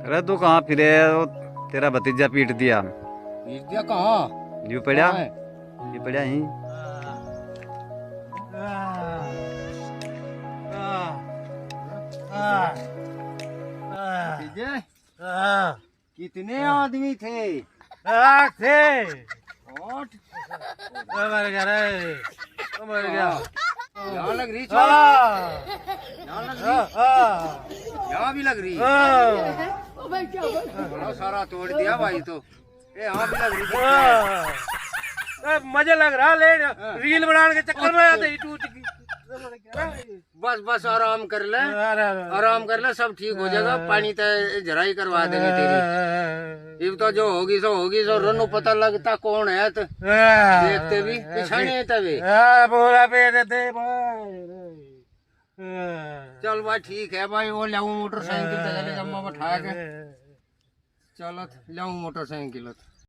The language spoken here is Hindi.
अरे तू कहाँ फिरे? वो तेरा भतीजा पीट दिया। पीट दिया कहाँ? यू पड़ा, कहाँ है? ये पड़ा ही। भतीजे, कितने आदमी थे? थे। आठ। मर गया रे, मर गया। यहाँ लग रही हाँ, यहाँ लग हाँ, रही, हाँ, यहाँ भी लग रही। हाँ, बड़ा सारा तोड़ दिया भाई तो। ये यहाँ भी लग रही। हाँ। मजा लग रहा ले रील बनाने के चक्कर में आते ही टूट गई। बस बस आराम कर ले, आराम कर ले, सब ठीक हो जाएगा। पानी तो जराई करवा देंगे तेरी। अब तो जो होगी सो होगी, सो रनु पता लगता कौन है तो देखते भी पिछाने तभी। बोला पे दे भाई। चल भाई ठीक है भाई, वो लाऊं मोटरसाइकिल चले जम्मा बैठा के। चलो लाऊं मोटरसाइकिल।